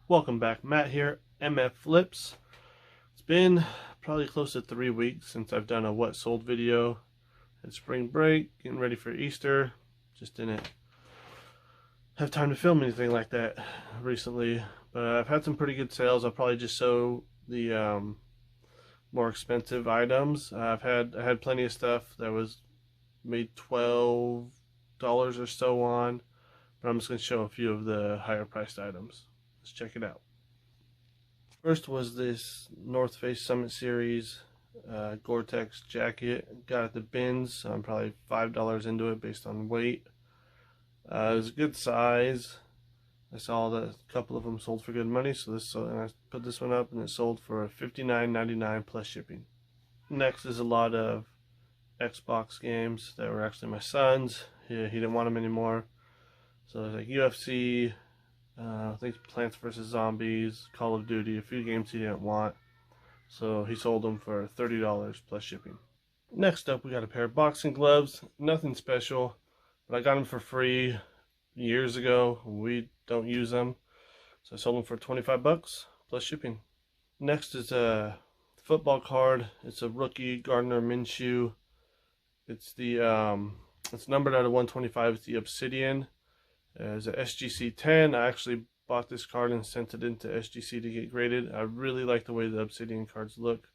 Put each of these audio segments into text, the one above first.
Welcome back, Matt here, MF Flips. It's been probably close to 3 weeks since I've done a what sold video. Had spring break, getting ready for Easter. Just didn't have time to film anything like that recently. But I've had some pretty good sales. I'll probably just show the more expensive items. I had plenty of stuff that was made $12 or so on, but I'm just going to show a few of the higher priced items. Let's check it out. First was this North Face Summit Series Gore-Tex jacket. Got it at the bins, so I'm probably $5 into it based on weight. It was a good size. I saw that a couple of them sold for good money, and I put this one up and it sold for $59.99 plus shipping. Next is a lot of Xbox games that were actually my son's. He didn't want them anymore. So there's like UFC, I think Plants vs. Zombies, Call of Duty, a few games he didn't want. So he sold them for $30 plus shipping. Next up, we got a pair of boxing gloves. Nothing special, but I got them for free years ago. We don't use them. So I sold them for 25 bucks plus shipping. Next is a football card. It's a rookie Gardner Minshew. It's it's numbered out of 125. It's the Obsidian. It's a SGC 10. I actually bought this card and sent it into SGC to get graded. I really like the way the Obsidian cards look.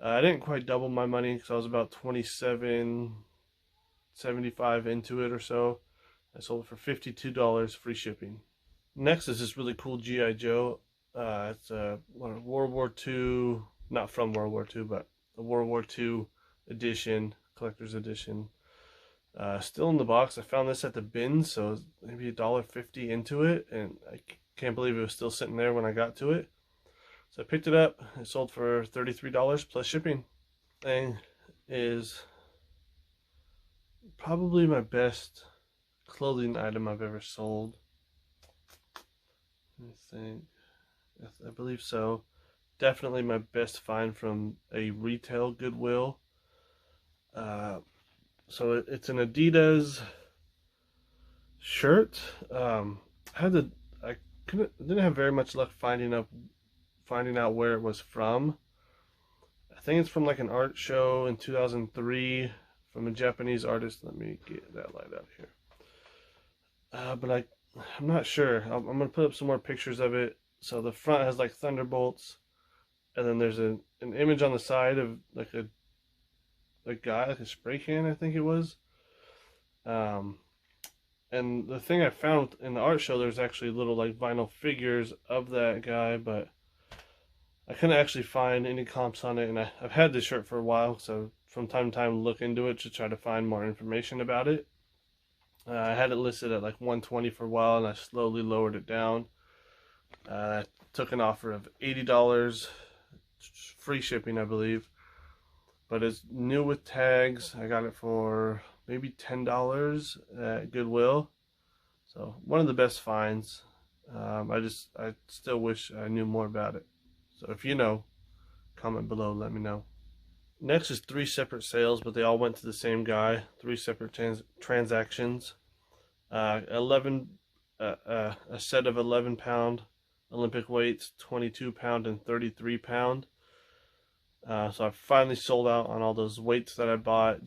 I didn't quite double my money because I was about $27.75 into it or so. I sold it for $52 free shipping. Next is this really cool G.I. Joe. It's a World War II, not from World War II, but a World War II edition, collector's edition. Still in the box. I found this at the bin, so maybe $1.50 into it, and I can't believe it was still sitting there when I got to it. So I picked it up. It sold for $33 plus shipping. Thing is probably my best clothing item I've ever sold. Let me think. I believe so. Definitely my best find from a retail Goodwill. So it's an Adidas shirt. I didn't have very much luck finding out where it was from. I think it's from like an art show in 2003 from a Japanese artist. Let me get that light out here. But I'm not sure. I'm gonna put up some more pictures of it. So the front has like thunderbolts, and then there's an image on the side of like a guy, like a spray can, I think it was. And the thing I found in the art show, there's actually little like vinyl figures of that guy, but I couldn't actually find any comps on it. And I've had this shirt for a while, so from time to time look into it to try to find more information about it. I had it listed at like 120 for a while, and I slowly lowered it down. I took an offer of $80, free shipping, I believe. But it's new with tags. I got it for maybe $10 at Goodwill. So one of the best finds. I still wish I knew more about it. So if you know, comment below, let me know. Next is 3 separate sales, but they all went to the same guy. 3 separate transactions. A set of 11-pound Olympic weights, 22-pound and 33-pound. So I finally sold out on all those weights that I bought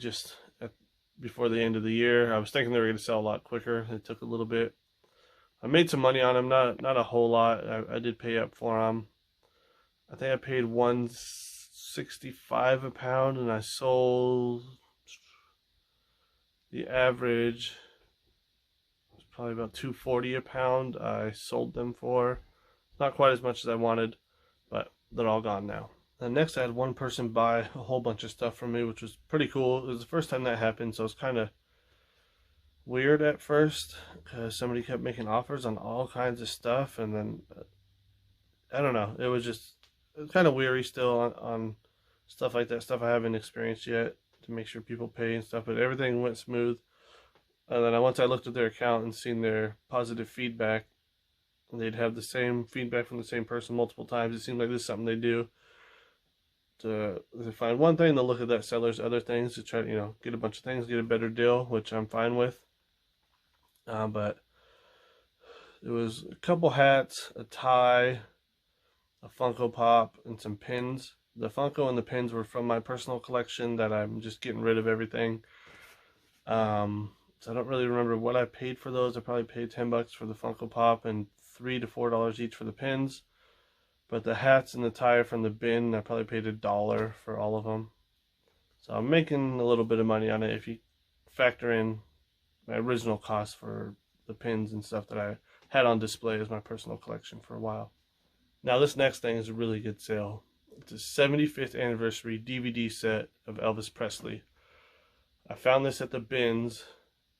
before the end of the year. I was thinking they were going to sell a lot quicker. It took a little bit. I made some money on them, not a whole lot. I did pay up for them. I think I paid $165 a pound, and I sold the average was probably about $240 a pound. I sold them for not quite as much as I wanted, but they're all gone now. And next I had one person buy a whole bunch of stuff from me, which was pretty cool. It was the first time that happened, so it's kind of weird at first because somebody kept making offers on all kinds of stuff, and then I don't know, it was kind of weary still on stuff like that, stuff I haven't experienced yet, to make sure people pay and stuff, but everything went smooth. And then once I looked at their account and seen their positive feedback, and they'd have the same feedback from the same person multiple times, it seemed like this is something they do. To find one thing, they'll look at that seller's other things to try to, get a bunch of things, get a better deal, which I'm fine with. But It was a couple hats, a tie, a Funko Pop, and some pins. The Funko and the pins were from my personal collection that I'm just getting rid of everything. So I don't really remember what I paid for those. I probably paid $10 for the Funko Pop and $3 to $4 each for the pins. But the hats and the tie from the bin, I probably paid $1 for all of them. So I'm making a little bit of money on it if you factor in my original cost for the pins and stuff that I had on display as my personal collection for a while. Now this next thing is a really good sale. It's a 75th anniversary DVD set of Elvis Presley. I found this at the bins.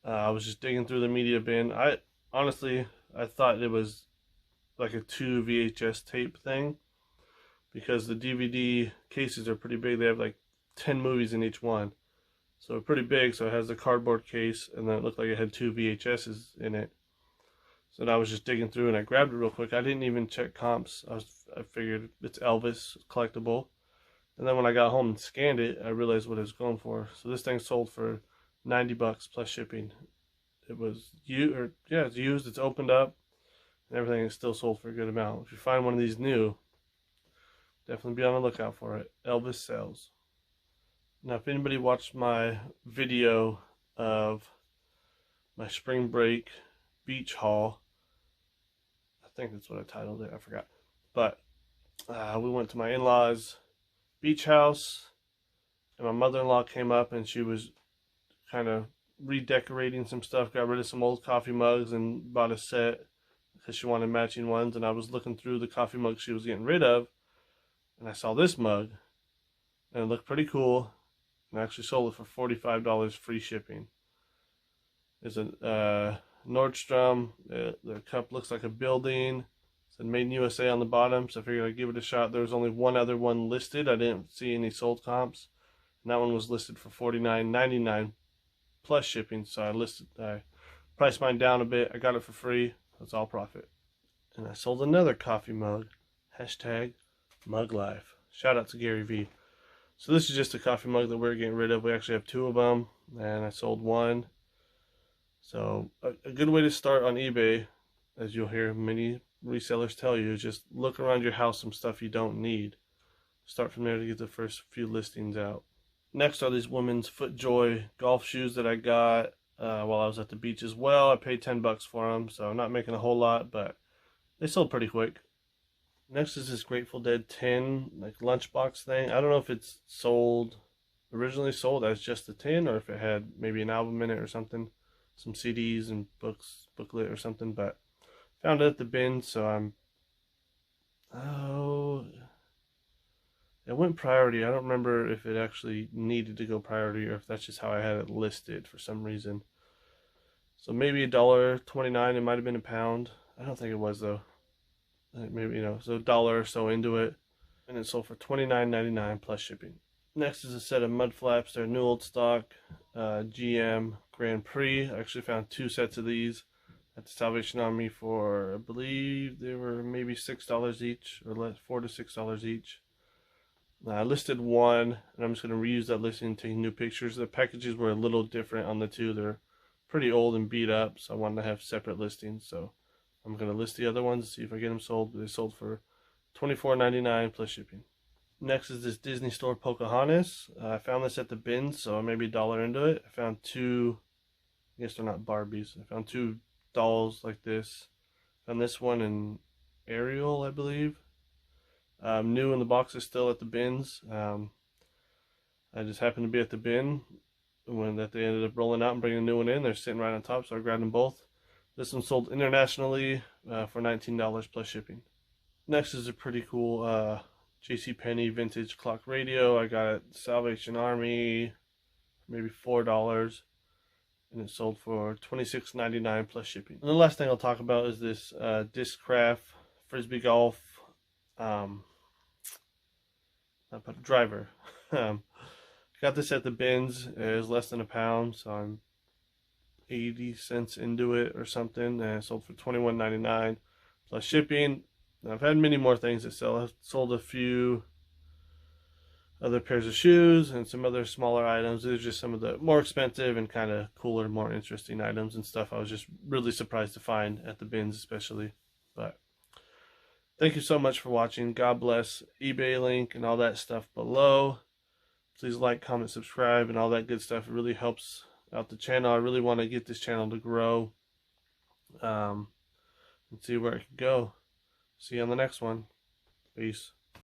I was just digging through the media bin. I thought it was like a 2 VHS tape thing, because the DVD cases are pretty big. They have like 10 movies in each one, so pretty big. So it has the cardboard case, and then it looked like it had 2 VHSs in it. So I was just digging through and I grabbed it real quick. I didn't even check comps. I figured it's Elvis, collectible. And then when I got home and scanned it, I realized what it was going for. So this thing sold for $90 plus shipping. It was it's used, it's opened up, and everything is still sold for a good amount. If you find one of these new, definitely be on the lookout for it. Elvis sells. Now, if anybody watched my video of my spring break beach haul, I think that's what I titled it, I forgot. But we went to my in-laws' beach house, and my mother-in-law came up and she was kind of redecorating some stuff, got rid of some old coffee mugs and bought a set because she wanted matching ones. And I was looking through the coffee mugs she was getting rid of, and I saw this mug and it looked pretty cool, and I actually sold it for $45 free shipping. It's a Nordstrom. The cup looks like a building. It said made in USA on the bottom, so I figured I'd give it a shot. There was only one other one listed. I didn't see any sold comps, and that one was listed for $49.99 plus shipping. So I priced mine down a bit. I got it for free. That's all profit. And I sold another coffee mug. Hashtag mug life. Shout out to Gary V. So this is just a coffee mug that we're getting rid of. We actually have 2 of them, and I sold one. So a good way to start on eBay, as you'll hear many resellers tell you, is just look around your house some stuff you don't need. Start from there to get the first few listings out. Next are these women's FootJoy golf shoes that I got while I was at the beach as well. I paid $10 for them, so I'm not making a whole lot, but they sold pretty quick. Next is this Grateful Dead tin, like lunchbox thing. I don't know if it's originally sold as just a tin, or if it had maybe an album in it or something. Some CDs and booklet or something, but found it at the bin, so it went priority. I don't remember if it actually needed to go priority or if that's just how I had it listed for some reason. So maybe $1.29. It might have been a pound. I don't think it was though. Maybe, so $1 or so into it, and it sold for $29.99 plus shipping. Next is a set of mud flaps. They're new old stock, GM Grand Prix. I actually found 2 sets of these at the Salvation Army for, I believe they were maybe $6 each, or less, $4 to $6 each. I listed one, and I'm just going to reuse that listing and take new pictures. The packages were a little different on the 2. They're pretty old and beat up, so I wanted to have separate listings. So I'm going to list the other ones, see if I get them sold. They sold for $24.99 plus shipping. Next is this Disney Store Pocahontas. I found this at the bin, so maybe $1 into it. I found 2, I guess they're not Barbies. I found 2 dolls like this. Found this one in Ariel, I believe. New in the box, is still at the bins. I just happened to be at the bin when they ended up rolling out and bringing a new one in. They're sitting right on top, so I grabbed them both. This one sold internationally for $19 plus shipping. Next is a pretty cool JCPenney vintage clock radio. I got it at Salvation Army, maybe $4, and it sold for $26.99 plus shipping. And the last thing I'll talk about is this Discraft Frisbee Golf driver. Got this at the bins. It was less than a pound, so I'm 80 cents into it or something, and it sold for $21.99 plus shipping. I've had many more things that sell. I've sold a few other pairs of shoes and some other smaller items. These are just some of the more expensive and kind of cooler, more interesting items and stuff I was just really surprised to find at the bins especially. But thank you so much for watching. God bless. eBay link and all that stuff below. Please like, comment, subscribe, and all that good stuff. It really helps out the channel. I really want to get this channel to grow and see where it can go. See you on the next one. Peace.